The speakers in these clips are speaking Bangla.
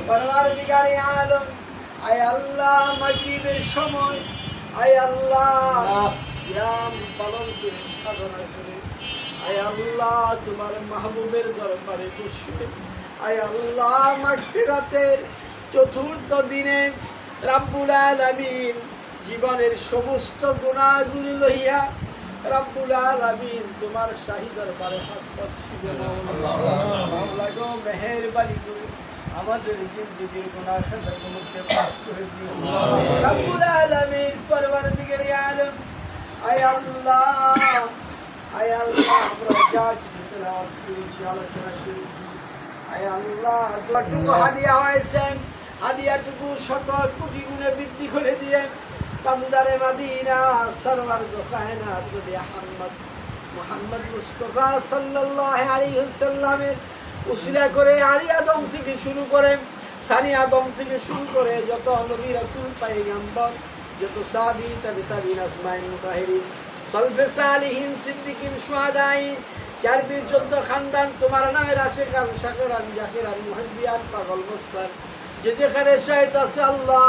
পরওয়ারদিগারে আলম, আয় আল্লাহ মাগরিবের সময় আয় আল্লাহ সিয়াম পালন করে সাধনা করে আয় আল্লাহ তোমার মাহবুবের দরবারে বসে আয় আল্লাহ মাগফিরাতের চতুর্থ দিনে রাব্বুল আলামিন জীবনের সমস্ত গুনাহগুলি লইয়া রাব্বুল আলামিন তোমার শাহী দরবারে হাত পাচ্ছি মাওলা গো মেহেরবানি করে আমাদের জিন্দেগীর গুনাহ খাতাগুলোকে মাফ করে দিও রাব্বুল আলামিন পরওয়ারদিগারে আলম আয় আল্লাহ আমরা যা কিছু তেলাওয়াত করেছি আলোচনা করেছি আয় আল্লাহ যতটুকু হাদিয়া হয়েছে হাদিয়াটুকু শত কোটি গুণে বৃদ্ধি করে দিয়ে তাজদারে মদিনা সরওয়ার দো কায়নাত নবী মুহাম্মদ মুস্তাফা সাল্লাল্লাহু আলাইহি ওয়াসাল্লামের উসিলা করে আলী আদম থেকে শুরু করে সানি আদম থেকে শুরু করে যত নবী রাসূল পয়গম্বর যত সাহাবী তাবিঈন আজমাইন মুতাহিরিন সলফে সালিহিন সিদ্দিকিন শুহাদাইন চারবির 14 খানদান তোমার নামের আশিকান শাকিরান জাকিরান মুহিব্বিয়ান পাগল মস্তান যে যেখানে শহীদ আছে আল্লাহ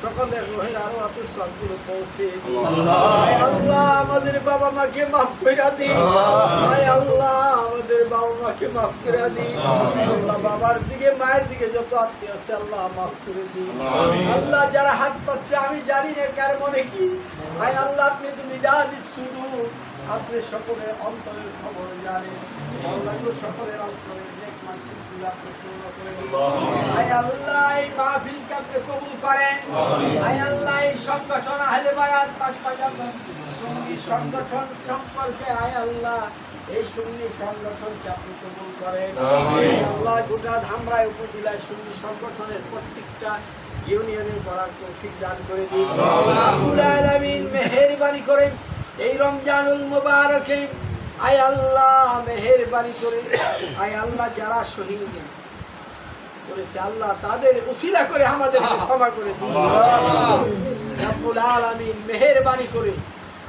সকলের রোহের আরো এত সবগুলো পৌঁছে দিই আল্লাহ আমাদের বাবা মাকে মাফ করে দিই আল্লাহ আমাদের বাবা মাকে মাফ করে দিই আল্লাহ বাবার দিকে মায়ের দিকে যত আত্মীয় আছে আল্লাহ মাফ করে দিই আল্লাহ যারা হাত পাচ্ছে আমি জানি না কার মনে কি আয় আল্লাহ আপনি তুমি জানি শুধু আপনি সকলের অন্তরের খবর জানেন আল্লাহ সকলের অন্তরের নেক মানুষগুলো আপনি পূর্ণ করে দিন আয় আল্লাহ এই মাহফিলকে আপনি কবুল করেন আয় আল্লাহ এই সংগঠন আহলে বায়াত পাঁচপাজাব সঙ্গী সংগঠন সম্পর্কে আয় আল্লাহ এই সুন্নি সংগঠনকে আপনি কবুল করেন আল্লাহ গোটা ধামরাই উপজেলায় সুন্নি সংগঠনের প্রত্যেকটা ইউনিয়নের করার তৌফিক দান করে দিন রব্বুল আলামিন মেহেরবানি করে এই রমজানুল মুবারকে আয় আল্লাহ মেহেরবানি করে আয় আল্লাহ যারা শহীদ করেছে আল্লাহ তাদের উসিলা করে আমাদেরকে ক্ষমা করে দিন রব্বুল আলামিন মেহেরবানি করে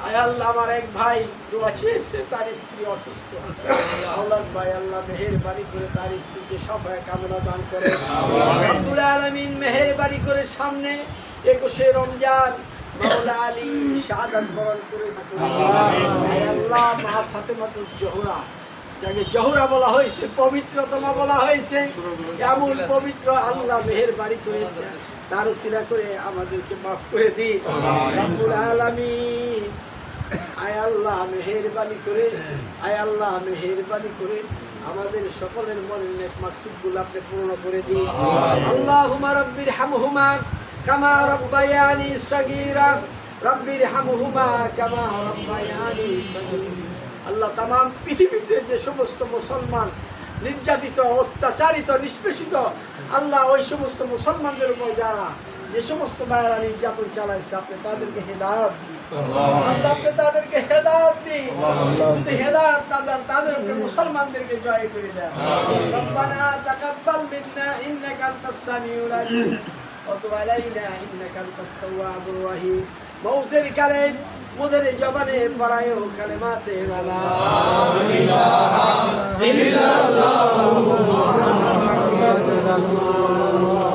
আয় আল্লাহ আমার এক ভাই দোয়া চেয়েছে তার স্ত্রী অসুস্থ আওলাদ ভাই আল্লাহ মেহেরবানি করে তার স্ত্রীকে সফায়া কামনা দান করে রব্বুল আলামিন মেহেরবানি করে সামনে 21 রমজান মাওলা আলী শাহাদাত বরণ করেছে আয় আল্লাহ মা ফাতেমাতুজ জোহরা যাকে জোহরা বলা হয়েছে পবিত্রতমা বলা হয়েছে এমন পবিত্র আল্লাহ মেহেরবানি করে তার উসিলা করে আমাদেরকে মাফ করে দিন রব্বুল আলামিন আয় আল্লাহ মেহেরবানি করে আয় আল্লাহ মেহেরবানি করে আমাদের সকলের মনের নেক মাকসুদগুলো আপনি পূর্ণ করে দিন আল্লাহুম্মা রাব্বির হামহুমা কামা রাব্বায়ানি সাগীরা রাব্বির হামহুমা কামা রাব্বায়ানি সাগীরা আল্লাহ তামাম পৃথিবীতে যে সমস্ত মুসলমান নির্যাতিত অত্যাচারিত নিষ্পেষিত আল্লাহ ওই সমস্ত মুসলমানদের উপর যারা যে সমস্ত মায়েরা নির্যাতন চালাইছে আপনি তাদেরকে হেদায়েত দিন আল্লাহ আপনি তাদেরকে হেদায়েত দিন যদি হেদায়েত না দেন তাদের উপরে মুসলমানদেরকে জয় করে দেন রব্বানা তাকাব্বাল মিন্না ইন্নাকা আনতাস সামিউল আলিম ওয়া তুব আলাইনা ইন্নাকা আনতাত তাওয়াবুর রহিম মউতের কালে মুদের জবানে পড়ায়ো কালেমাতে লা ইলাহা ইল্লাল্লাহু মুহাম্মাদুর রাসূলুল্লাহ